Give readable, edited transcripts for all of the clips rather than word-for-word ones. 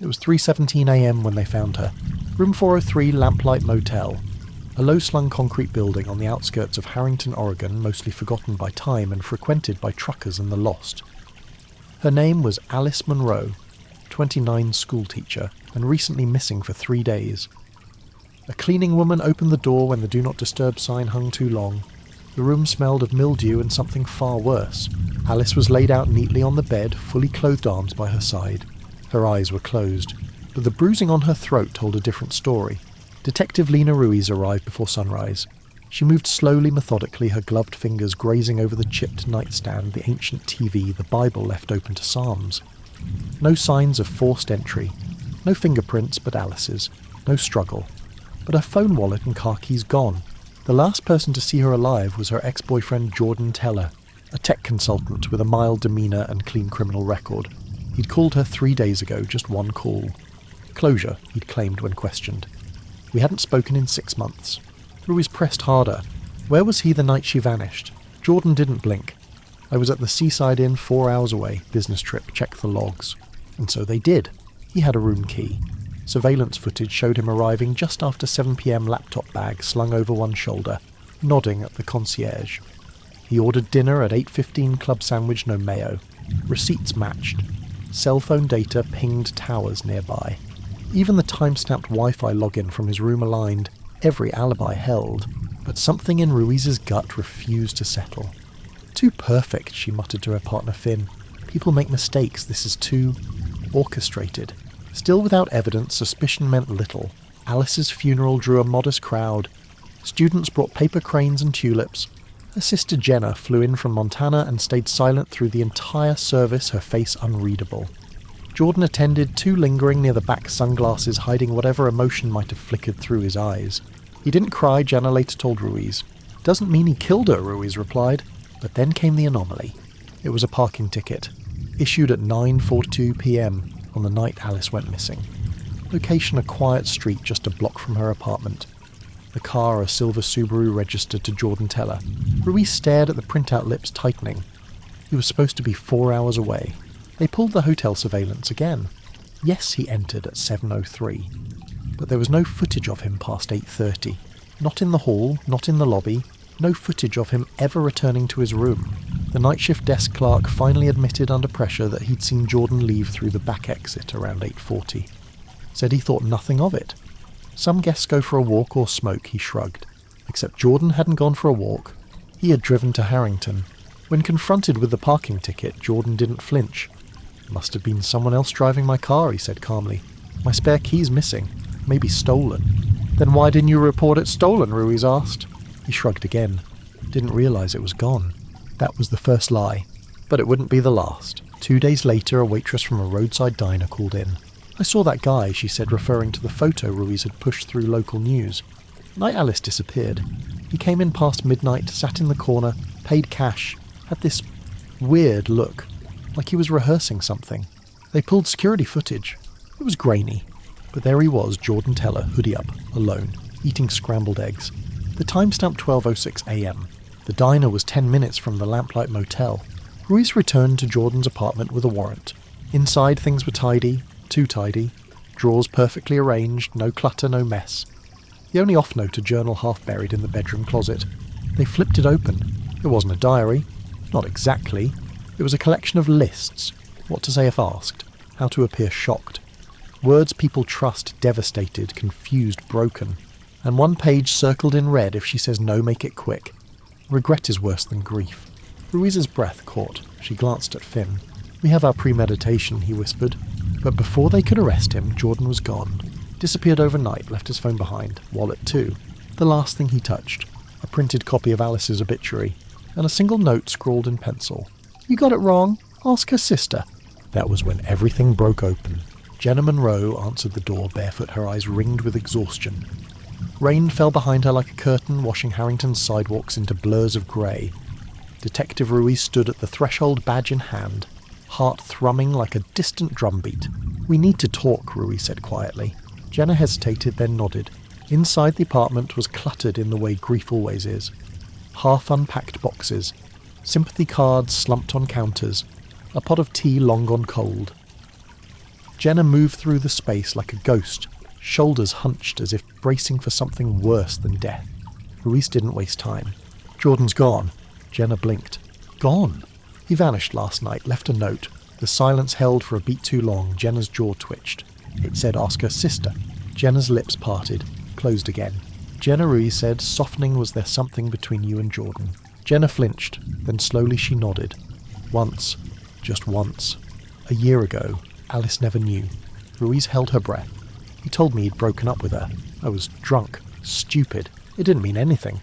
It was 3:17 a.m. when they found her. Room 403 Lamplight Motel, a low-slung concrete building on the outskirts of Harrington, Oregon, mostly forgotten by time and frequented by truckers and the lost. Her name was Alice Monroe, 29 schoolteacher, and recently missing for 3 days. A cleaning woman opened the door when the Do Not Disturb sign hung too long. The room smelled of mildew and something far worse. Alice was laid out neatly on the bed, fully clothed arms by her side. Her eyes were closed, but the bruising on her throat told a different story. Detective Lena Ruiz arrived before sunrise. She moved slowly, methodically, her gloved fingers grazing over the chipped nightstand, the ancient TV, the Bible left open to Psalms. No signs of forced entry. No fingerprints but Alice's. No struggle. But her phone wallet and car keys gone. The last person to see her alive was her ex-boyfriend Jordan Teller, a tech consultant with a mild demeanour and clean criminal record. He'd called her 3 days ago, just one call. Closure, he'd claimed when questioned. We hadn't spoken in 6 months. Ruiz pressed harder. Where was he the night she vanished? Jordan didn't blink. I was at the Seaside Inn 4 hours away, business trip, check the logs. And so they did. He had a room key. Surveillance footage showed him arriving just after 7 p.m, laptop bag slung over one shoulder, nodding at the concierge. He ordered dinner at 8:15 club sandwich, no mayo. Receipts matched. Cell phone data pinged towers nearby. Even the time-stamped Wi-Fi login from his room aligned. Every alibi held. But something in Ruiz's gut refused to settle. Too perfect, she muttered to her partner Finn. People make mistakes. This is too orchestrated. Still without evidence, suspicion meant little. Alice's funeral drew a modest crowd. Students brought paper cranes and tulips. Her sister Jenna flew in from Montana and stayed silent through the entire service, her face unreadable. Jordan attended, too lingering near the back sunglasses, hiding whatever emotion might have flickered through his eyes. He didn't cry, Jenna later told Ruiz. Doesn't mean he killed her, Ruiz replied. But then came the anomaly. It was a parking ticket, issued at 9:42 p.m. on the night Alice went missing. Location a quiet street just a block from her apartment. The car a silver Subaru registered to Jordan Teller. Ruiz stared at the printout lips tightening. He was supposed to be 4 hours away. They pulled the hotel surveillance again. Yes, he entered at 7:03. But there was no footage of him past 8:30. Not in the hall, not in the lobby. No footage of him ever returning to his room. The night shift desk clerk finally admitted under pressure that he'd seen Jordan leave through the back exit around 8:40. Said he thought nothing of it. Some guests go for a walk or smoke, he shrugged. Except Jordan hadn't gone for a walk. He had driven to Harrington. When confronted with the parking ticket, Jordan didn't flinch. Must have been someone else driving my car, he said calmly. My spare key's missing. Maybe stolen. Then why didn't you report it stolen, Ruiz asked. He shrugged again. Didn't realise it was gone. That was the first lie. But it wouldn't be the last. 2 days later, a waitress from a roadside diner called in. I saw that guy, she said, referring to the photo Ruiz had pushed through local news. Night Alice disappeared. He came in past midnight, sat in the corner, paid cash, had this weird look, like he was rehearsing something. They pulled security footage. It was grainy. But there he was, Jordan Teller, hoodie up, alone, eating scrambled eggs. The timestamp 12:06 a.m. The diner was 10 minutes from the Lamplight Motel. Ruiz returned to Jordan's apartment with a warrant. Inside things were tidy, too tidy. Drawers perfectly arranged, no clutter, no mess. The only off-note, a journal half buried in the bedroom closet. They flipped it open. It wasn't a diary. Not exactly. It was a collection of lists. What to say if asked. How to appear shocked. Words people trust, devastated, confused, broken. And one page circled in red, if she says no, make it quick. Regret is worse than grief. Ruiz's breath caught. She glanced at Finn. We have our premeditation, he whispered. But before they could arrest him, Jordan was gone. Disappeared overnight, left his phone behind. Wallet too. The last thing he touched. A printed copy of Alice's obituary. And a single note scrawled in pencil. You got it wrong. Ask her sister. That was when everything broke open. Jenna Monroe answered the door barefoot, her eyes ringed with exhaustion. Rain fell behind her like a curtain, washing Harrington's sidewalks into blurs of grey. Detective Ruiz stood at the threshold, badge in hand, heart thrumming like a distant drumbeat. We need to talk, Ruiz said quietly. Jenna hesitated, then nodded. Inside the apartment was cluttered in the way grief always is. Half-unpacked boxes, sympathy cards slumped on counters, a pot of tea long gone cold. Jenna moved through the space like a ghost, shoulders hunched as if bracing for something worse than death. Ruiz didn't waste time. "Jordan's gone." Jenna blinked. "Gone?" "He vanished last night, left a note." The silence held for a beat too long. Jenna's jaw twitched. It said, "Ask her sister." Jenna's lips parted, closed again. "Jenna," Ruiz said, softening, "was there something between you and Jordan?" Jenna flinched, then slowly she nodded. "Once. Just once. A year ago. Alice never knew." Ruiz held her breath. "He told me he'd broken up with her. I was drunk. Stupid. It didn't mean anything.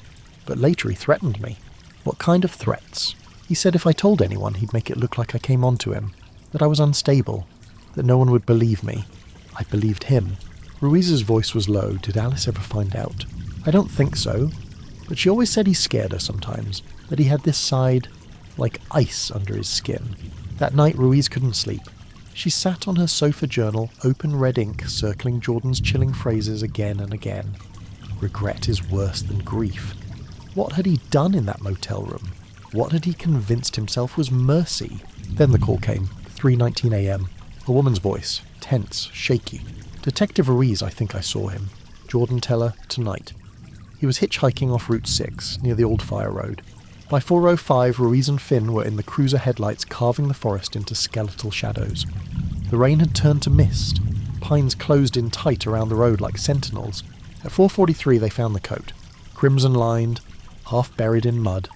But later he threatened me." "What kind of threats?" "He said if I told anyone he'd make it look like I came onto him. That I was unstable. That no one would believe me. I believed him." Ruiz's voice was low. Did Alice ever find out? "I don't think so. But she always said he scared her sometimes. That he had this side, like ice under his skin." That night Ruiz couldn't sleep. She sat on her sofa journal, open red ink circling Jordan's chilling phrases again and again. Regret is worse than grief. What had he done in that motel room? What had he convinced himself was mercy? Then the call came, 3:19 a.m. A woman's voice, tense, shaky. "Detective Ruiz, I think I saw him. Jordan Teller, tonight." He was hitchhiking off Route 6, near the old fire road. By 4:05, Ruiz and Finn were in the cruiser headlights carving the forest into skeletal shadows. The rain had turned to mist. Pines closed in tight around the road like sentinels. At 4:43 they found the coat. Crimson-lined, half buried in mud.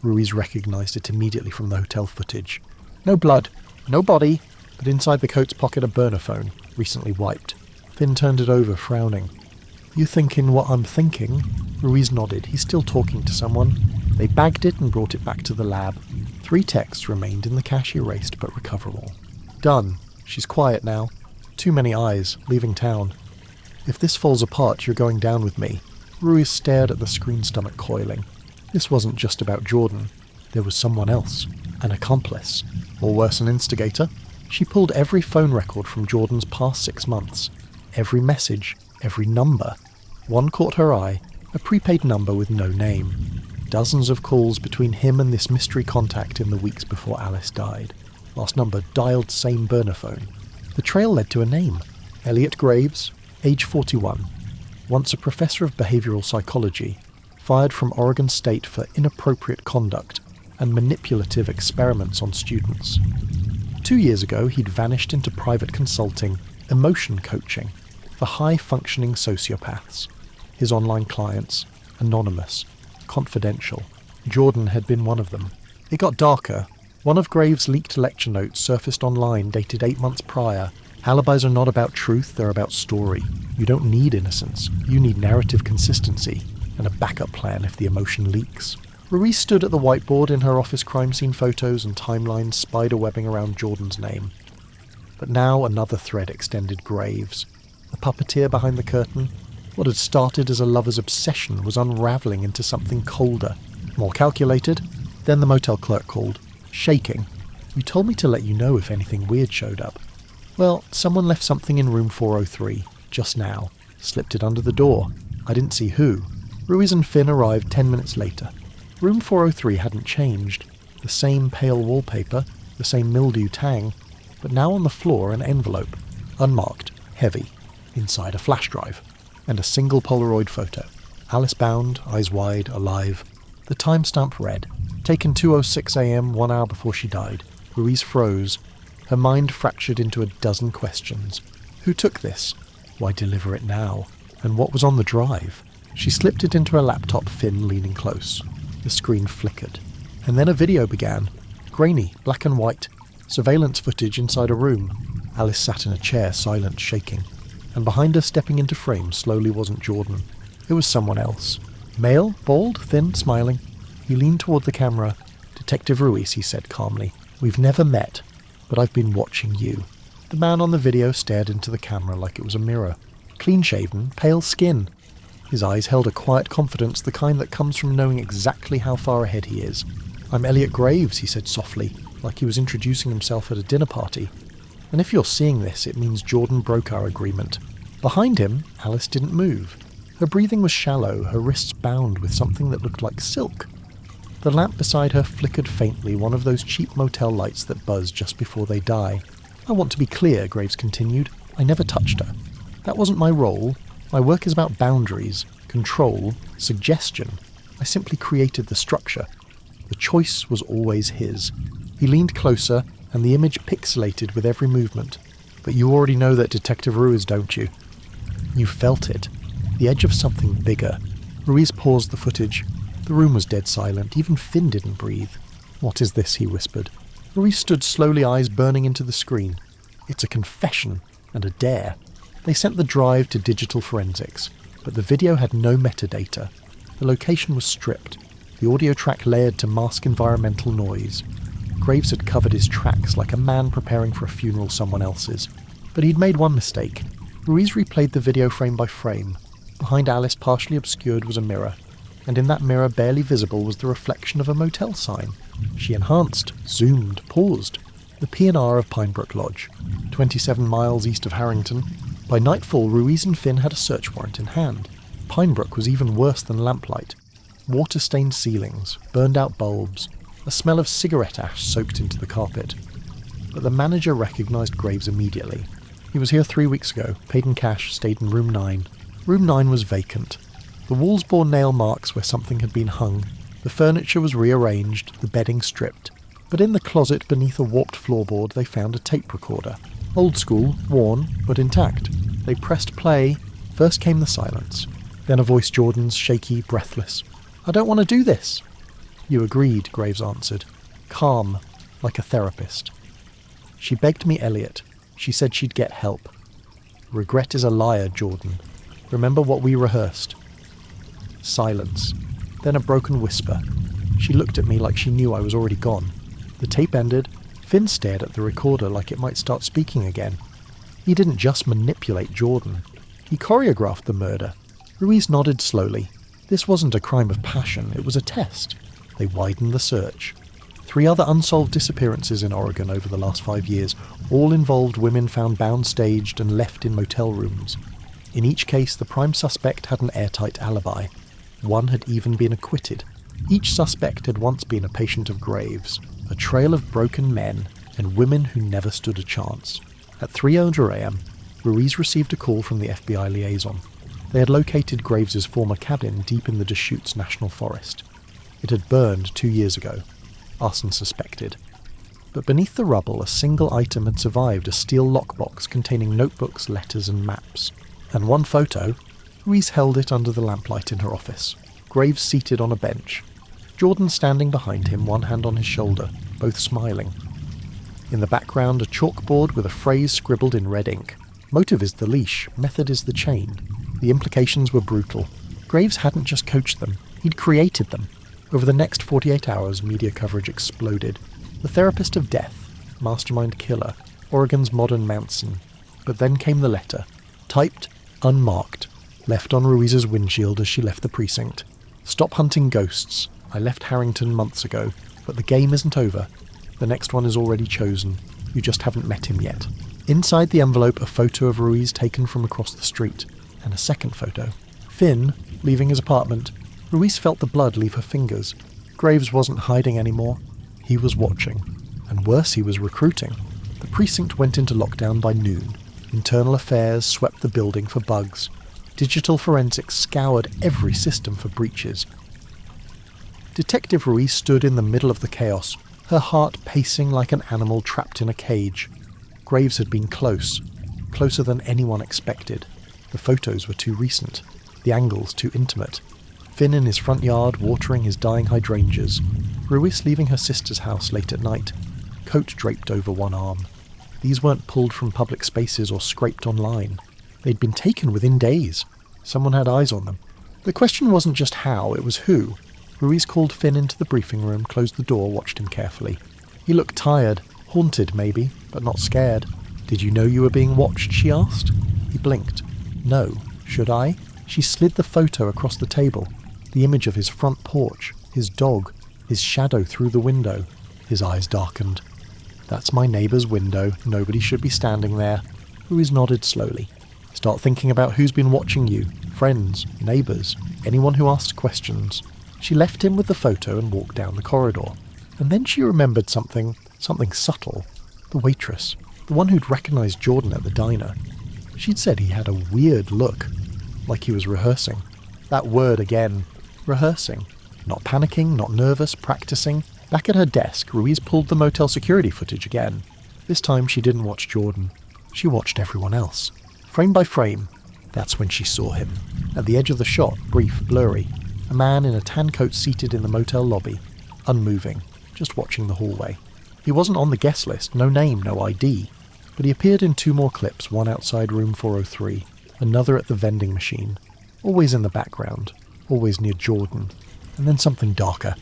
Ruiz recognized it immediately from the hotel footage. No blood, no body, but inside the coat's pocket a burner phone, recently wiped. Finn turned it over, frowning. "You thinking what I'm thinking?" Ruiz nodded. He's still talking to someone. They bagged it and brought it back to the lab. 3 texts remained in the cache, erased but recoverable. "Done. She's quiet now. Too many eyes. Leaving town. If this falls apart, you're going down with me." Ruiz stared at the screen, stomach coiling. This wasn't just about Jordan. There was someone else. An accomplice. Or worse, an instigator. She pulled every phone record from Jordan's past 6 months. Every message. Every number. One caught her eye. A prepaid number with no name. Dozens of calls between him and this mystery contact in the weeks before Alice died. Last number dialed same burner phone. The trail led to a name. Elliot Graves, age 41. Once a professor of behavioral psychology, fired from Oregon State for inappropriate conduct and manipulative experiments on students. 2 years ago, he'd vanished into private consulting, emotion coaching, for high-functioning sociopaths. His online clients, anonymous, confidential. Jordan had been one of them. It got darker. One of Graves' leaked lecture notes surfaced online, dated 8 months prior. Alibis are not about truth, they're about story. You don't need innocence. You need narrative consistency, and a backup plan if the emotion leaks. Ruiz stood at the whiteboard in her office, crime scene photos and timelines spider-webbing around Jordan's name. But now another thread extended Graves. The puppeteer behind the curtain. What had started as a lover's obsession was unravelling into something colder, more calculated. Then the motel clerk called, shaking. "You told me to let you know if anything weird showed up." "Well, someone left something in room 403, just now. Slipped it under the door. I didn't see who." Ruiz and Finn arrived 10 minutes later. Room 403 hadn't changed. The same pale wallpaper, the same mildew tang, but now on the floor an envelope, unmarked, heavy, inside a flash drive, and a single Polaroid photo. Alice bound, eyes wide, alive. The timestamp read, taken 2:06 a.m., 1 hour before she died. Ruiz froze. Her mind fractured into a dozen questions. Who took this? Why deliver it now? And what was on the drive? She slipped it into her laptop, Finn leaning close. The screen flickered. And then a video began. Grainy, black and white. Surveillance footage inside a room. Alice sat in a chair, silent, shaking. And behind her, stepping into frame, slowly wasn't Jordan. It was someone else. Male, bald, thin, smiling. He leaned toward the camera. "Detective Ruiz," he said calmly. "We've never met, but I've been watching you." The man on the video stared into the camera like it was a mirror. Clean-shaven, pale skin. His eyes held a quiet confidence, the kind that comes from knowing exactly how far ahead he is. "I'm Elliot Graves," he said softly, like he was introducing himself at a dinner party. "And if you're seeing this, it means Jordan broke our agreement." Behind him, Alice didn't move. Her breathing was shallow, her wrists bound with something that looked like silk. The lamp beside her flickered faintly, one of those cheap motel lights that buzz just before they die. I want to be clear, Graves continued. I never touched her. That wasn't my role. My work is about boundaries, control, suggestion. I simply created the structure. The choice was always his. He leaned closer, and the image pixelated with every movement. But you already know that, Detective Ruiz, don't you? You felt it. The edge of something bigger. Ruiz paused the footage. The room was dead silent. Even Finn didn't breathe. What is this? He whispered. Ruiz stood slowly, eyes burning into the screen. It's a confession and a dare. They sent the drive to digital forensics, but the video had no metadata. The location was stripped. The audio track layered to mask environmental noise. Graves had covered his tracks like a man preparing for a funeral someone else's. But he'd made one mistake. Ruiz replayed the video frame by frame. Behind Alice, partially obscured, was a mirror, and in that mirror, barely visible, was the reflection of a motel sign. She enhanced, zoomed, paused. The P&R of Pinebrook Lodge, 27 miles east of Harrington. By nightfall, Ruiz and Finn had a search warrant in hand. Pinebrook was even worse than lamplight. Water-stained ceilings, burned-out bulbs, a smell of cigarette ash soaked into the carpet. But the manager recognised Graves immediately. He was here 3 weeks ago, paid in cash, stayed in room 9. Room 9 was vacant. The walls bore nail marks where something had been hung. The furniture was rearranged, the bedding stripped. But in the closet beneath a warped floorboard they found a tape recorder. Old school, worn, but intact. They pressed play. First came the silence. Then a voice, Jordan's, shaky, breathless. I don't want to do this. You agreed, Graves answered. Calm, like a therapist. She begged me Elliot. She said she'd get help. Regret is a liar, Jordan. Remember what we rehearsed. Silence. Then a broken whisper. She looked at me like she knew I was already gone. The tape ended. Finn stared at the recorder like it might start speaking again. He didn't just manipulate Jordan. He choreographed the murder. Ruiz nodded slowly. This wasn't a crime of passion, it was a test. They widened the search. 3 other unsolved disappearances in Oregon over the last 5 years, all involved women found bound staged and left in motel rooms. In each case, the prime suspect had an airtight alibi. One had even been acquitted. Each suspect had once been a patient of Graves, a trail of broken men and women who never stood a chance. At 3:00 a.m., Ruiz received a call from the FBI liaison. They had located Graves's former cabin deep in the Deschutes National Forest. It had burned 2 years ago. Arson suspected. But beneath the rubble, a single item had survived, a steel lockbox containing notebooks, letters and maps. And one photo. Ruiz held it under the lamplight in her office. Graves seated on a bench. Jordan standing behind him, one hand on his shoulder, both smiling. In the background, a chalkboard with a phrase scribbled in red ink. Motive is the leash, method is the chain. The implications were brutal. Graves hadn't just coached them, he'd created them. Over the next 48 hours, media coverage exploded. The therapist of death, mastermind killer, Oregon's modern Manson. But then came the letter. Typed, unmarked, left on Ruiz's windshield as she left the precinct. Stop hunting ghosts. I left Harrington months ago, but the game isn't over. The next one is already chosen. You just haven't met him yet. Inside the envelope, a photo of Ruiz taken from across the street, and a second photo. Finn, leaving his apartment. Ruiz felt the blood leave her fingers. Graves wasn't hiding anymore. He was watching. And worse, he was recruiting. The precinct went into lockdown by noon. Internal affairs swept the building for bugs. Digital forensics scoured every system for breaches. Detective Ruiz stood in the middle of the chaos, her heart pacing like an animal trapped in a cage. Graves had been close, closer than anyone expected. The photos were too recent, the angles too intimate. Finn in his front yard watering his dying hydrangeas. Ruiz leaving her sister's house late at night, coat draped over one arm. These weren't pulled from public spaces or scraped online. They'd been taken within days. Someone had eyes on them. The question wasn't just how, it was who. Ruiz called Finn into the briefing room, closed the door, watched him carefully. He looked tired, haunted maybe, but not scared. Did you know you were being watched, she asked. He blinked. No. Should I? She slid the photo across the table. The image of his front porch, his dog, his shadow through the window. His eyes darkened. That's my neighbour's window. Nobody should be standing there. Ruiz nodded slowly. Start thinking about who's been watching you. Friends, neighbours, anyone who asked questions. She left him with the photo and walked down the corridor. And then she remembered something subtle. The waitress. the one who'd recognised Jordan at the diner. She'd said he had a weird look, like he was rehearsing. That word again, rehearsing. Not panicking, not nervous, practicing. Back at her desk, Ruiz pulled the motel security footage again. This time she didn't watch Jordan. She watched everyone else. Frame by frame, that's when she saw him. At the edge of the shot, brief, blurry, a man in a tan coat seated in the motel lobby, unmoving, just watching the hallway. He wasn't on the guest list, no name, no ID, but he appeared in 2 more clips, one outside room 403, another at the vending machine, always in the background, always near Jordan, and then something darker.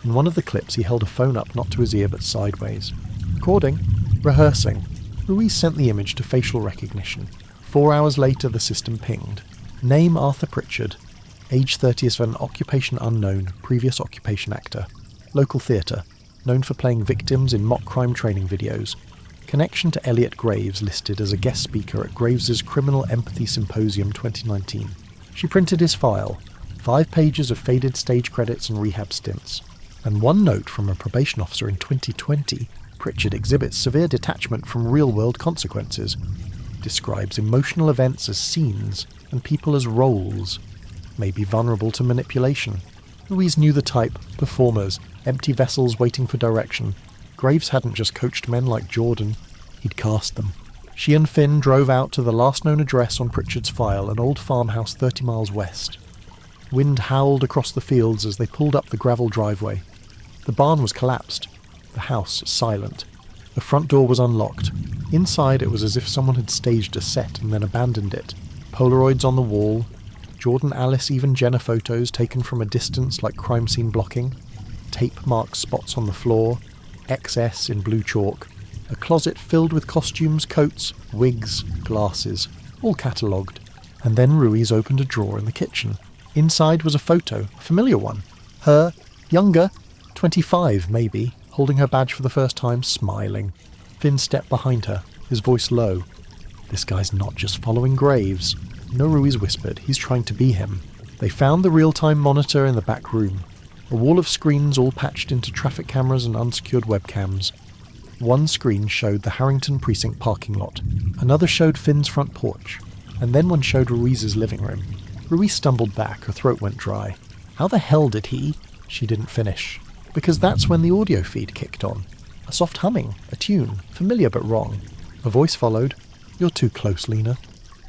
In one of the clips he held a phone up not to his ear but sideways. Recording, rehearsing. Ruiz sent the image to facial recognition. 4 hours later the system pinged. Name Arthur Pritchard. Age 37, occupation unknown, previous occupation actor. Local theatre, known for playing victims in mock crime training videos. Connection to Elliot Graves listed as a guest speaker at Graves's Criminal Empathy Symposium 2019. She printed his file, 5 pages of faded stage credits and rehab stints. And one note from a probation officer in 2020, Pritchard exhibits severe detachment from real-world consequences. Describes emotional events as scenes and people as roles. May be vulnerable to manipulation. Ruiz knew the type, performers, empty vessels waiting for direction. Graves hadn't just coached men like Jordan, he'd cast them. She and Finn drove out to the last known address on Pritchard's file, an old farmhouse 30 miles west. Wind howled across the fields as they pulled up the gravel driveway. The barn was collapsed, the house silent. The front door was unlocked. Inside it was as if someone had staged a set and then abandoned it. Polaroids on the wall, Jordan, Alice, even Jenna photos taken from a distance like crime scene blocking, tape-marked spots on the floor, XS in blue chalk, a closet filled with costumes, coats, wigs, glasses, all catalogued. And then Ruiz opened a drawer in the kitchen. Inside was a photo, a familiar one. Her, younger, 25 maybe, holding her badge for the first time, smiling. Finn stepped behind her, his voice low. This guy's not just following Graves. No, Ruiz whispered, he's trying to be him. They found the real-time monitor in the back room. A wall of screens all patched into traffic cameras and unsecured webcams. One screen showed the Harrington precinct parking lot. Another showed Finn's front porch. And then one showed Ruiz's living room. Ruiz stumbled back, her throat went dry. How the hell did he? She didn't finish. Because that's when the audio feed kicked on. A soft humming, a tune, familiar but wrong. A voice followed. You're too close, Lena.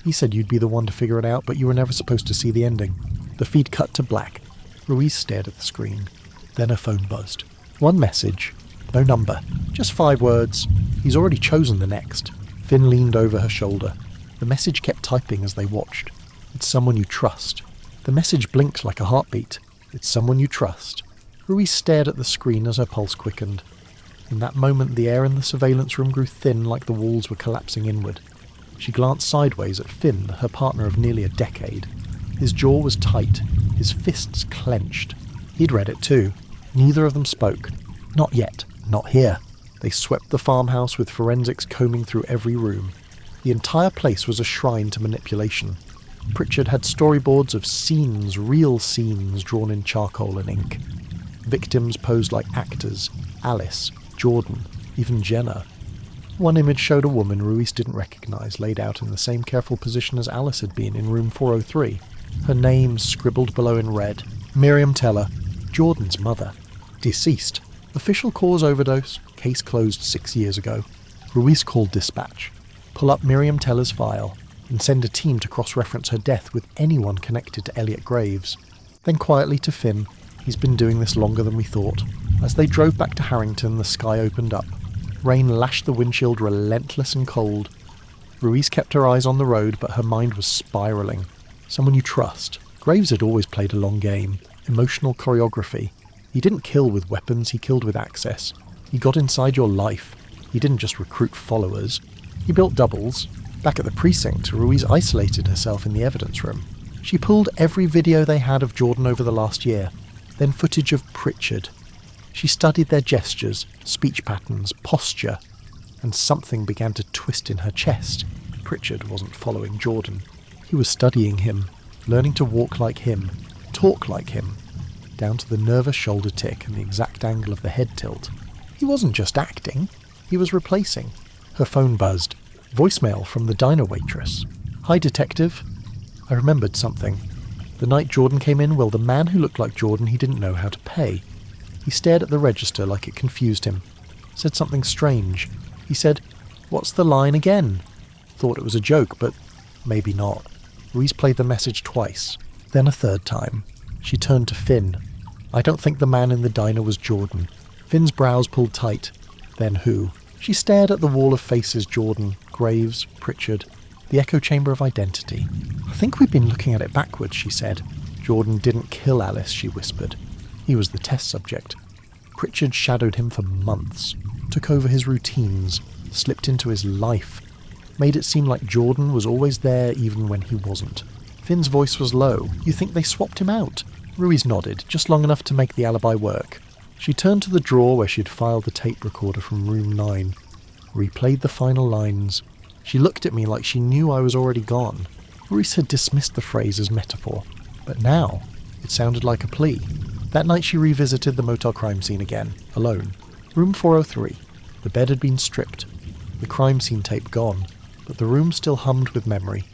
He said you'd be the one to figure it out, but you were never supposed to see the ending. The feed cut to black. Ruiz stared at the screen. Then her phone buzzed. One message. No number. Just 5 words. He's already chosen the next. Finn leaned over her shoulder. The message kept typing as they watched. It's someone you trust. The message blinked like a heartbeat. It's someone you trust. Ruiz stared at the screen as her pulse quickened. In that moment the air in the surveillance room grew thin like the walls were collapsing inward. She glanced sideways at Finn, her partner of nearly a decade. His jaw was tight, his fists clenched. He'd read it too. Neither of them spoke. Not yet. Not here. They swept the farmhouse with forensics combing through every room. The entire place was a shrine to manipulation. Pritchard had storyboards of scenes, real scenes, drawn in charcoal and ink. Victims posed like actors. Alice, Jordan, even Jenna. One image showed a woman Ruiz didn't recognise, laid out in the same careful position as Alice had been in room 403. Her name scribbled below in red. Miriam Teller, Jordan's mother. Deceased. Official cause overdose. Case closed 6 years ago. Ruiz called dispatch. Pull up Miriam Teller's file and send a team to cross-reference her death with anyone connected to Elliot Graves. Then quietly to Finn. He's been doing this longer than we thought. As they drove back to Harrington, the sky opened up. Rain lashed the windshield relentless and cold. Ruiz kept her eyes on the road, but her mind was spiralling. Someone you trust. Graves had always played a long game. Emotional choreography. He didn't kill with weapons, he killed with access. He got inside your life. He didn't just recruit followers. He built doubles. Back at the precinct, Ruiz isolated herself in the evidence room. She pulled every video they had of Jordan over the last year. Then footage of Pritchard. She studied their gestures, speech patterns, posture, and something began to twist in her chest. Pritchard wasn't following Jordan. He was studying him, learning to walk like him, talk like him, down to the nervous shoulder tick and the exact angle of the head tilt. He wasn't just acting, he was replacing. Her phone buzzed. Voicemail from the diner waitress. "Hi, detective." I remembered something. The night Jordan came in, well, the man who looked like Jordan, he didn't know how to pay. He stared at the register like it confused him. Said something strange. He said, "What's the line again?" Thought it was a joke, but maybe not. Ruiz played the message twice, then a third time. She turned to Finn. I don't think the man in the diner was Jordan. Finn's brows pulled tight. Then who? She stared at the wall of faces: Jordan, Graves, Pritchard, the echo chamber of identity. "I think we've been looking at it backwards," she said. "Jordan didn't kill Alice," she whispered. He was the test subject. Pritchard shadowed him for months, took over his routines, slipped into his life, made it seem like Jordan was always there even when he wasn't. Finn's voice was low. "You think they swapped him out?" Ruiz nodded, just long enough to make the alibi work. She turned to the drawer where she'd filed the tape recorder from room 9, replayed the final lines. She looked at me like she knew I was already gone. Ruiz had dismissed the phrase as metaphor, but now it sounded like a plea. That night she revisited the motel crime scene again, alone. Room 403. The bed had been stripped, the crime scene tape gone, but the room still hummed with memory,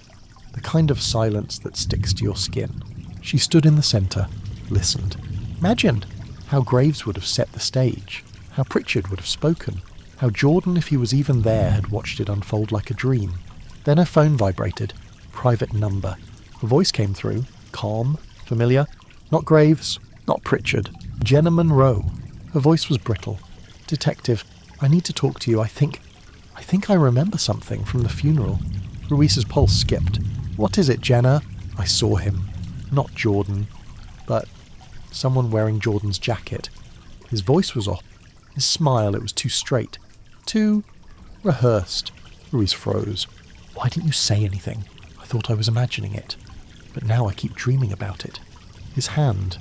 the kind of silence that sticks to your skin. She stood in the centre, listened. Imagined how Graves would have set the stage, how Pritchard would have spoken, how Jordan, if he was even there, had watched it unfold like a dream. Then her phone vibrated. Private number. A voice came through, calm, familiar. Not Graves, not Pritchard. Jenna Monroe. Her voice was brittle. "Detective, I need to talk to you. I think I remember something from the funeral." Ruiz's pulse skipped. "What is it, Jenna?" "I saw him. Not Jordan, but someone wearing Jordan's jacket. His voice was off. His smile, it was too straight. Too rehearsed." Ruiz froze. "Why didn't you say anything? I thought I was imagining it. But now I keep dreaming about it." His hand.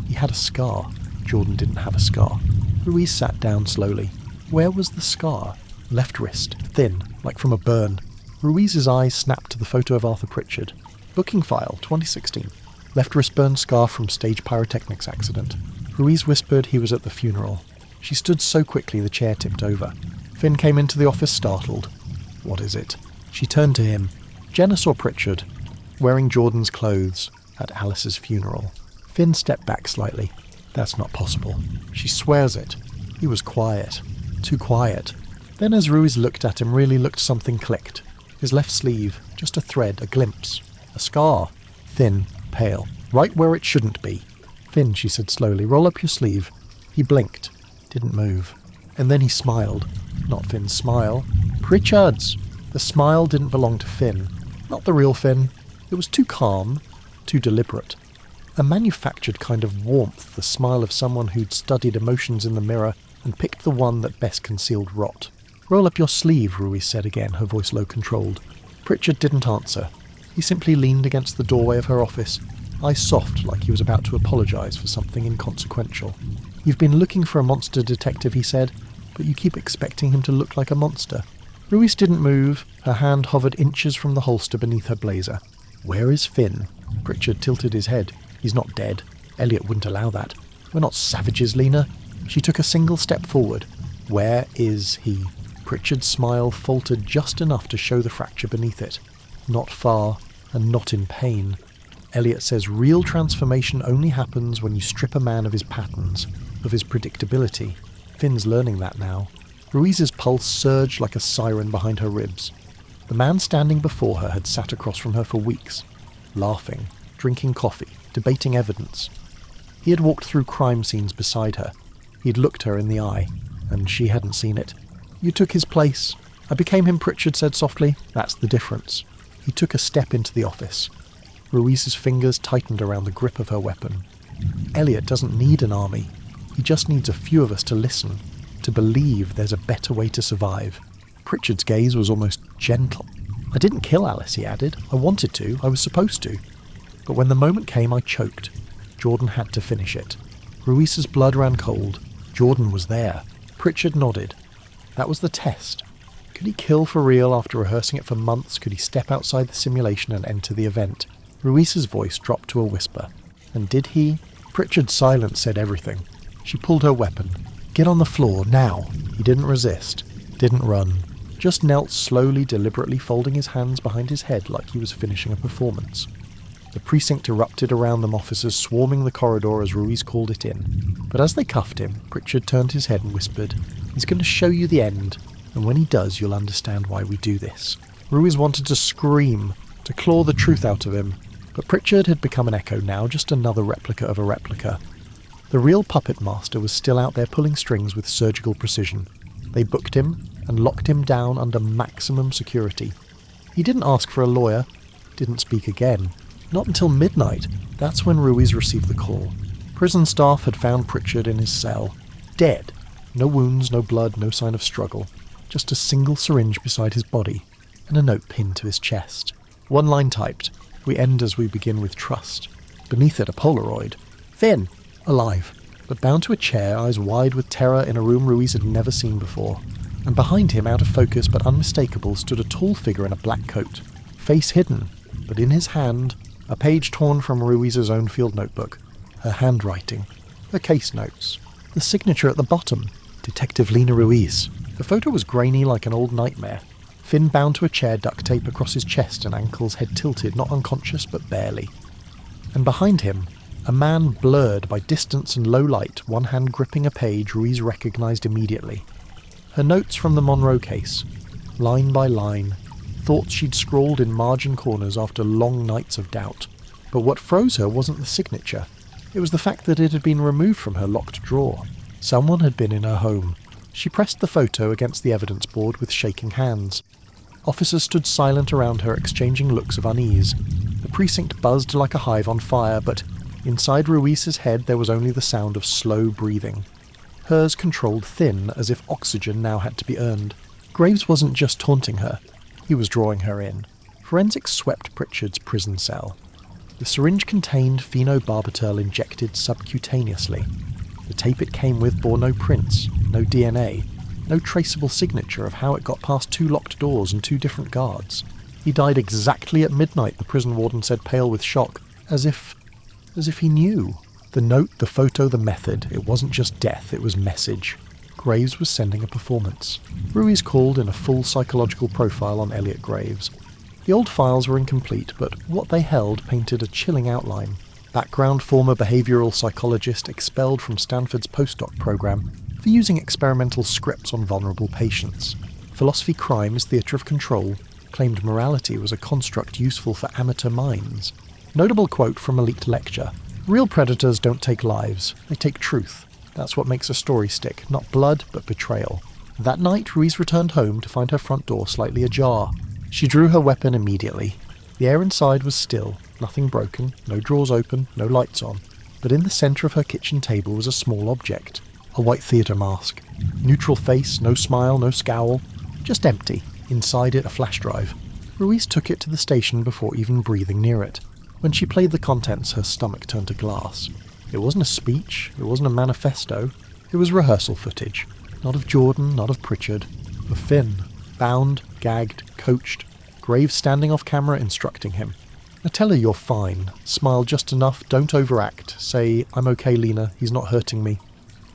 He had a scar. Jordan didn't have a scar. Ruiz sat down slowly. Where was the scar? Left wrist, thin, like from a burn. Ruiz's eyes snapped to the photo of Arthur Pritchard. Booking file, 2016. Left wrist burn scar from stage pyrotechnics accident. Ruiz whispered he was at the funeral. She stood so quickly the chair tipped over. Finn came into the office startled. "What is it?" She turned to him. Jenna saw Pritchard, wearing Jordan's clothes, at Alice's funeral. Finn stepped back slightly. "That's not possible. She swears it." He was quiet. Too quiet. Then as Ruiz looked at him, really looked, something clicked. His left sleeve, just a thread, a glimpse. A scar. Thin, pale. Right where it shouldn't be. "Finn," she said slowly, "roll up your sleeve." He blinked. Didn't move. And then he smiled. Not Finn's smile. Pritchard's! The smile didn't belong to Finn. Not the real Finn. It was too calm, too deliberate. A manufactured kind of warmth, the smile of someone who'd studied emotions in the mirror and picked the one that best concealed rot. "Roll up your sleeve," Ruiz said again, her voice low controlled. Pritchard didn't answer. He simply leaned against the doorway of her office, eyes soft like he was about to apologise for something inconsequential. "You've been looking for a monster detective," he said, "but you keep expecting him to look like a monster." Ruiz didn't move. Her hand hovered inches from the holster beneath her blazer. "Where is Finn?" Pritchard tilted his head. "He's not dead. Elliot wouldn't allow that. We're not savages, Lena." She took a single step forward. "Where is he?" Pritchard's smile faltered just enough to show the fracture beneath it. "Not far, and not in pain. Elliot says real transformation only happens when you strip a man of his patterns, of his predictability. Finn's learning that now." Ruiz's pulse surged like a siren behind her ribs. The man standing before her had sat across from her for weeks, laughing, drinking coffee, debating evidence. He had walked through crime scenes beside her. He'd looked her in the eye, and she hadn't seen it. "You took his place." "I became him," Pritchard said softly. "That's the difference." He took a step into the office. Ruiz's fingers tightened around the grip of her weapon. "Elliot doesn't need an army. He just needs a few of us to listen, to believe there's a better way to survive." Pritchard's gaze was almost gentle. "I didn't kill Alice," he added. "I wanted to. I was supposed to. But when the moment came, I choked. Jordan had to finish it." Ruiz's blood ran cold. Jordan was there. Pritchard nodded. That was the test. Could he kill for real after rehearsing it for months? Could he step outside the simulation and enter the event? Ruiz's voice dropped to a whisper. And did he? Pritchard's silence said everything. She pulled her weapon. "Get on the floor, now." He didn't resist. Didn't run. just knelt slowly, deliberately folding his hands behind his head like he was finishing a performance. The precinct erupted around them, officers swarming the corridor as Ruiz called it in. But as they cuffed him, Pritchard turned his head and whispered, "He's going to show you the end, and when he does, you'll understand why we do this." Ruiz wanted to scream, to claw the truth out of him, but Pritchard had become an echo now, just another replica of a replica. The real puppet master was still out there pulling strings with surgical precision. They booked him and locked him down under maximum security. He didn't ask for a lawyer, didn't speak again. Not until midnight. That's when Ruiz received the call. Prison staff had found Pritchard in his cell, dead. No wounds, no blood, no sign of struggle. Just a single syringe beside his body, and a note pinned to his chest. One line typed, "We end as we begin with trust." Beneath it, a Polaroid. Finn, alive, but bound to a chair, eyes wide with terror in a room Ruiz had never seen before. And behind him, out of focus but unmistakable, stood a tall figure in a black coat. Face hidden, but in his hand, a page torn from Ruiz's own field notebook. Her handwriting. Her case notes. The signature at the bottom. Detective Lena Ruiz. The photo was grainy like an old nightmare. Finn bound to a chair, duct tape across his chest and ankles, head tilted, not unconscious but barely. And behind him, a man blurred by distance and low light, one hand gripping a page Ruiz recognized immediately. Her notes from the Monroe case. Line by line. Thoughts she'd scrawled in margin corners after long nights of doubt. But what froze her wasn't the signature. It was the fact that it had been removed from her locked drawer. Someone had been in her home. She pressed the photo against the evidence board with shaking hands. Officers stood silent around her, exchanging looks of unease. The precinct buzzed like a hive on fire, but inside Ruiz's head there was only the sound of slow breathing. Hers controlled thin, as if oxygen now had to be earned. Graves wasn't just taunting her. He was drawing her in. Forensics swept Pritchard's prison cell. The syringe contained phenobarbital injected subcutaneously. The tape it came with bore no prints, no DNA, no traceable signature of how it got past 2 locked doors and 2 different guards. He died exactly at midnight, the prison warden said, pale with shock, as if he knew. The note, the photo, the method, it wasn't just death, it was message. Graves was sending a performance. Ruiz called in a full psychological profile on Elliot Graves. The old files were incomplete, but what they held painted a chilling outline. Background former behavioral psychologist expelled from Stanford's postdoc program for using experimental scripts on vulnerable patients. Philosophy crimes, theatre of control, claimed morality was a construct useful for amateur minds. Notable quote from a leaked lecture. "Real predators don't take lives, they take truth. That's what makes a story stick, not blood, but betrayal." That night, Ruiz returned home to find her front door slightly ajar. She drew her weapon immediately. The air inside was still, nothing broken, no drawers open, no lights on. But in the centre of her kitchen table was a small object. A white theatre mask. Neutral face, no smile, no scowl. Just empty. Inside it, a flash drive. Ruiz took it to the station before even breathing near it. When she played the contents, her stomach turned to glass. It wasn't a speech, it wasn't a manifesto. It was rehearsal footage. Not of Jordan, not of Pritchard. Of Finn. Bound, gagged, coached. Graves standing off camera instructing him. "Now tell her you're fine. Smile just enough, don't overact. Say, 'I'm okay, Lena, he's not hurting me.'"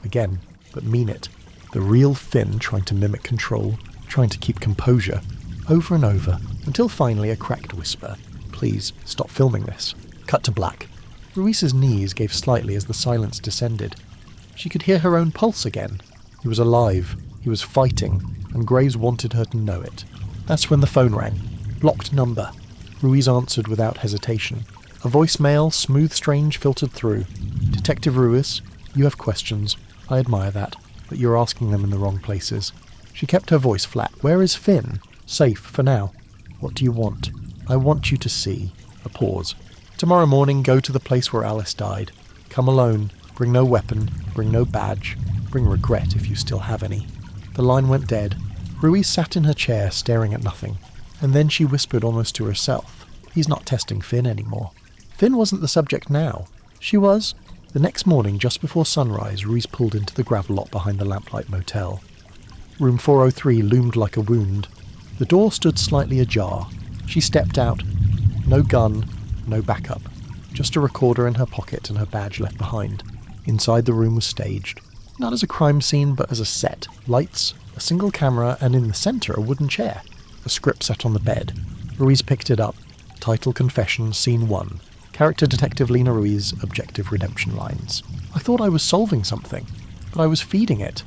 Again, but mean it. The real Finn trying to mimic control, trying to keep composure. Over and over, until finally a cracked whisper. "Please, stop filming this." Cut to black. Ruiz's knees gave slightly as the silence descended. She could hear her own pulse again. He was alive. He was fighting, and Graves wanted her to know it. That's when the phone rang. Blocked number. Ruiz answered without hesitation. A voicemail, smooth strange, filtered through. "Detective Ruiz, you have questions. I admire that, but you're asking them in the wrong places." She kept her voice flat. "Where is Finn?" "Safe, for now." "What do you want?" "I want you to see." A pause. "Tomorrow morning, go to the place where Alice died. Come alone. Bring no weapon. Bring no badge. Bring regret if you still have any." The line went dead. Ruiz sat in her chair, staring at nothing. And then she whispered almost to herself. He's not testing Finn anymore. Finn wasn't the subject now. She was. The next morning, just before sunrise, Ruiz pulled into the gravel lot behind the Lamplight Motel. Room 403 loomed like a wound. The door stood slightly ajar. She stepped out. No gun, no backup. Just a recorder in her pocket and her badge left behind. Inside the room was staged. Not as a crime scene, but as a set. Lights, A single camera, and in the centre a wooden chair. A script sat on the bed. Ruiz picked it up. Title Confession, Scene 1. Character Detective Lena Ruiz, Objective Redemption Lines. I thought I was solving something, but I was feeding it.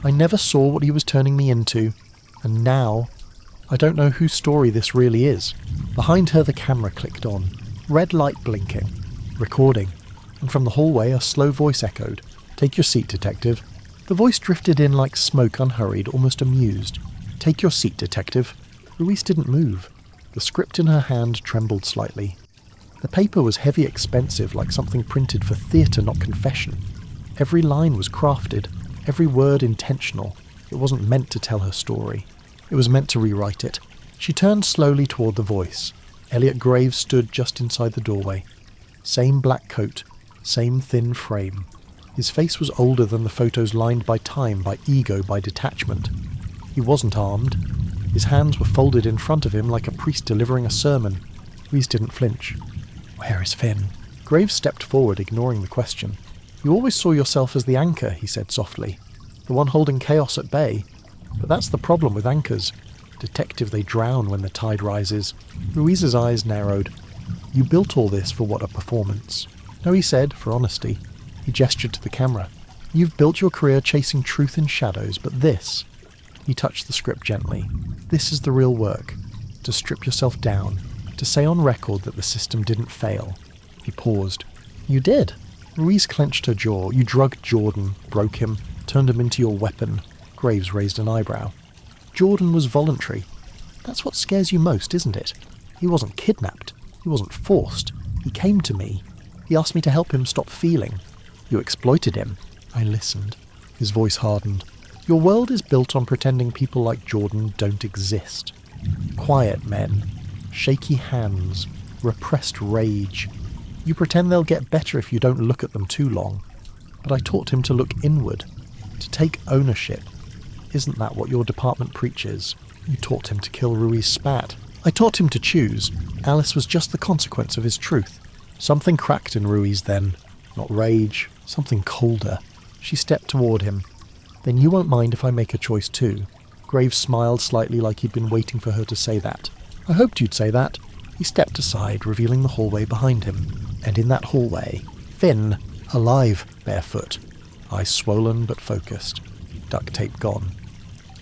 I never saw what he was turning me into, and now I don't know whose story this really is. Behind her the camera clicked on. Red light blinking. Recording. And from the hallway a slow voice echoed. "Take your seat, detective." The voice drifted in like smoke, unhurried, almost amused. "Take your seat, detective." Ruiz didn't move. The script in her hand trembled slightly. The paper was heavy, expensive, like something printed for theatre, not confession. Every line was crafted, every word intentional. It wasn't meant to tell her story. It was meant to rewrite it. She turned slowly toward the voice. Elliot Graves stood just inside the doorway. Same black coat, same thin frame. His face was older than the photos lined by time, by ego, by detachment. He wasn't armed. His hands were folded in front of him like a priest delivering a sermon. Ruiz didn't flinch. "Where is Finn?" Graves stepped forward, ignoring the question. "You always saw yourself as the anchor," he said softly. "The one holding chaos at bay. But that's the problem with anchors. Detective, they drown when the tide rises." Ruiz's eyes narrowed. "You built all this for what, a performance?" "No," he said, for honesty. He gestured to the camera. "You've built your career chasing truth in shadows, but this..." He touched the script gently. "This is the real work. To strip yourself down. To say on record that the system didn't fail." He paused. "You did." Ruiz clenched her jaw. "You drugged Jordan, broke him, turned him into your weapon." Graves raised an eyebrow. "Jordan was voluntary. That's what scares you most, isn't it? He wasn't kidnapped. He wasn't forced. He came to me. He asked me to help him stop feeling. You exploited him." I listened. His voice hardened. "Your world is built on pretending people like Jordan don't exist. Quiet men. Shaky hands. Repressed rage. You pretend they'll get better if you don't look at them too long. But I taught him to look inward. To take ownership. Isn't that what your department preaches? You taught him to kill Ruiz spat. I taught him to choose. Alice was just the consequence of his truth." Something cracked in Ruiz then. Not rage. Something colder. She stepped toward him. "Then you won't mind if I make a choice too." Graves smiled slightly, like he'd been waiting for her to say that. "I hoped you'd say that." He stepped aside, revealing the hallway behind him. And in that hallway, Finn, alive, barefoot. Eyes swollen but focused. Duct tape gone.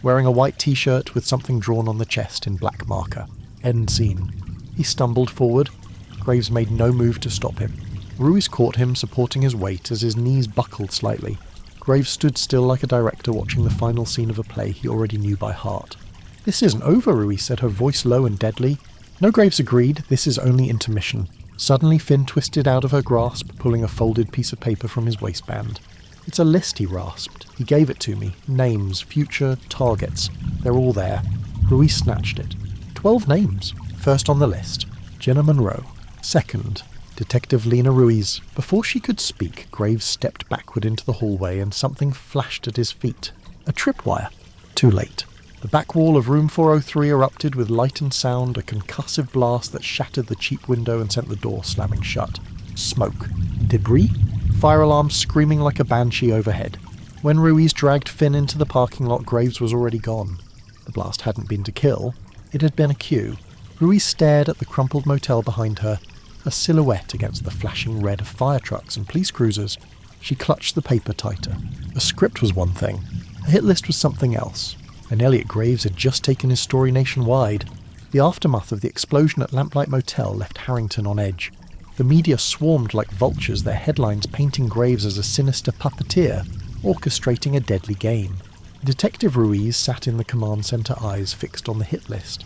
Wearing a white t-shirt with something drawn on the chest in black marker. End scene. He stumbled forward. Graves made no move to stop him. Ruiz caught him, supporting his weight as his knees buckled slightly. Graves stood still like a director watching the final scene of a play he already knew by heart. "This isn't over," Ruiz said, her voice low and deadly. No, Graves agreed. "This is only intermission." Suddenly Finn twisted out of her grasp, pulling a folded piece of paper from his waistband. "It's a list," he rasped. "He gave it to me. Names, future, targets. They're all there." Ruiz snatched it. 12 names. First on the list, Jenna Monroe. Second, Detective Lena Ruiz. Before she could speak, Graves stepped backward into the hallway and something flashed at his feet. A tripwire. Too late. The back wall of room 403 erupted with light and sound, a concussive blast that shattered the cheap window and sent the door slamming shut. Smoke. Debris? Fire alarm screaming like a banshee overhead. When Ruiz dragged Finn into the parking lot, Graves was already gone. The blast hadn't been to kill. It had been a cue. Ruiz stared at the crumpled motel behind her, a silhouette against the flashing red of fire trucks and police cruisers. She clutched the paper tighter. A script was one thing. A hit list was something else. And Elliot Graves had just taken his story nationwide. The aftermath of the explosion at Lamplight Motel left Harrington on edge. The media swarmed like vultures, their headlines painting Graves as a sinister puppeteer, orchestrating a deadly game. Detective Ruiz sat in the command center, eyes fixed on the hit list.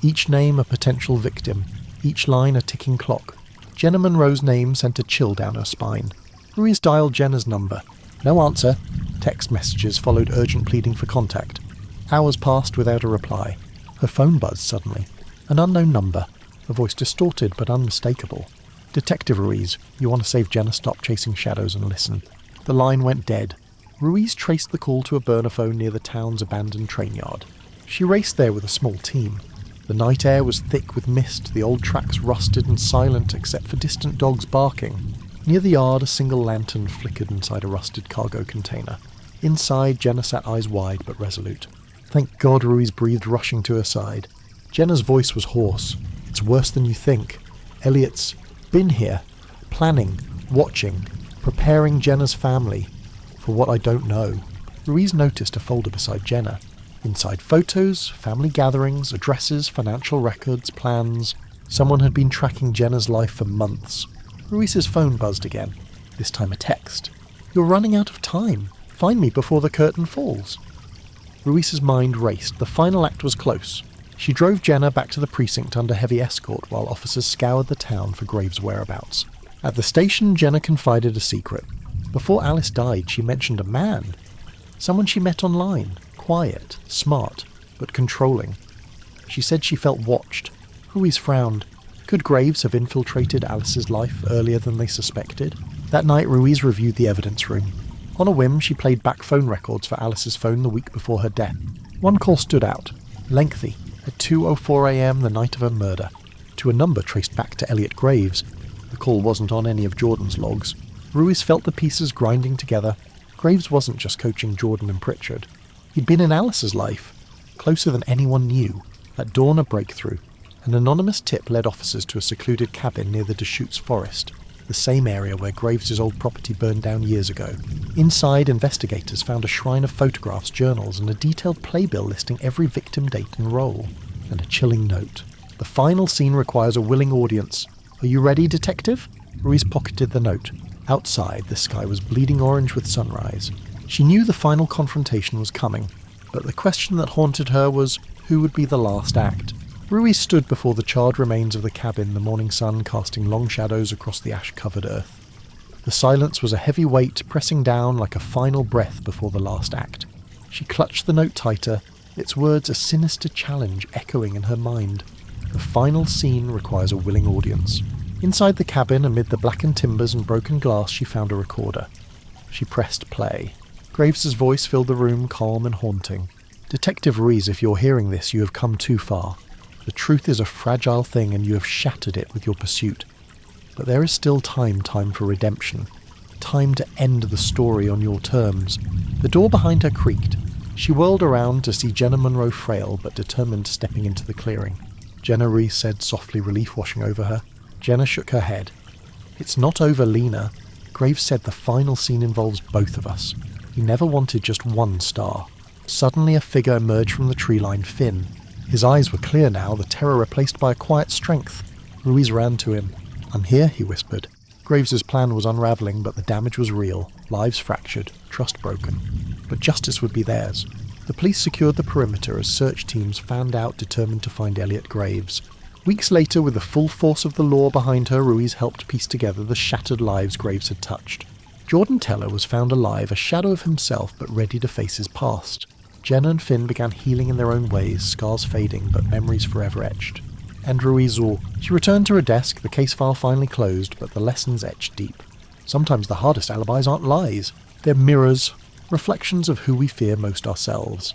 Each name a potential victim, each line a ticking clock. Jenna Monroe's name sent a chill down her spine. Ruiz dialed Jenna's number. No answer. Text messages followed urgent pleading for contact. Hours passed without a reply. Her phone buzzed suddenly. An unknown number. A voice distorted but unmistakable. "Detective Ruiz, you want to save Jenna? Stop chasing shadows and listen." The line went dead. Ruiz traced the call to a burner phone near the town's abandoned train yard. She raced there with a small team. The night air was thick with mist, the old tracks rusted and silent except for distant dogs barking. Near the yard, a single lantern flickered inside a rusted cargo container. Inside, Jenna sat eyes wide but resolute. Thank God, Ruiz breathed, rushing to her side. Jenna's voice was hoarse. It's worse than you think. Elliot's been here, planning, watching, preparing Jenna's family for what I don't know. Ruiz noticed a folder beside Jenna. Inside photos, family gatherings, addresses, financial records, plans. Someone had been tracking Jenna's life for months. Ruiz's phone buzzed again, this time a text. You're running out of time. Find me before the curtain falls. Ruiz's mind raced. The final act was close. She drove Jenna back to the precinct under heavy escort while officers scoured the town for Graves' whereabouts. At the station, Jenna confided a secret. Before Alice died, she mentioned a man. Someone she met online. Quiet, smart, but controlling. She said she felt watched. Ruiz frowned. Could Graves have infiltrated Alice's life earlier than they suspected? That night, Ruiz reviewed the evidence room. On a whim, she played back phone records for Alice's phone the week before her death. One call stood out. Lengthy. At 2:04 a.m. the night of her murder. To a number traced back to Elliot Graves. The call wasn't on any of Jordan's logs. Ruiz felt the pieces grinding together. Graves wasn't just coaching Jordan and Pritchard. He'd been in Alice's life, closer than anyone knew. At dawn, a breakthrough. An anonymous tip led officers to a secluded cabin near the Deschutes forest, the same area where Graves' old property burned down years ago. Inside, investigators found a shrine of photographs, journals, and a detailed playbill listing every victim, date, and role. And a chilling note. The final scene requires a willing audience. Are you ready, detective? Ruiz pocketed the note. Outside, the sky was bleeding orange with sunrise. She knew the final confrontation was coming, but the question that haunted her was, who would be the last act? Ruiz stood before the charred remains of the cabin, the morning sun casting long shadows across the ash-covered earth. The silence was a heavy weight pressing down like a final breath before the last act. She clutched the note tighter, its words a sinister challenge echoing in her mind. The final scene requires a willing audience. Inside the cabin, amid the blackened timbers and broken glass, she found a recorder. She pressed play. Graves' voice filled the room, calm and haunting. Detective Ruiz, if you're hearing this, you have come too far. The truth is a fragile thing and you have shattered it with your pursuit. But there is still time for redemption. Time to end the story on your terms. The door behind her creaked. She whirled around to see Jenna Monroe, frail but determined, stepping into the clearing. Jenna, Ruiz said softly, relief washing over her. Jenna shook her head. It's not over, Lena. Graves said the final scene involves both of us. He never wanted just one star. Suddenly a figure emerged from the tree line, Finn. His eyes were clear now, the terror replaced by a quiet strength. Ruiz ran to him. I'm here, he whispered. Graves's plan was unravelling, but the damage was real. Lives fractured, trust broken. But justice would be theirs. The police secured the perimeter as search teams fanned out, determined to find Elliot Graves. Weeks later, with the full force of the law behind her, Ruiz helped piece together the shattered lives Graves had touched. Jordan Teller was found alive, a shadow of himself, but ready to face his past. Jenna and Finn began healing in their own ways, scars fading, but memories forever etched. And Ruiz all. She returned to her desk, the case file finally closed, but the lessons etched deep. Sometimes the hardest alibis aren't lies. They're mirrors, reflections of who we fear most ourselves.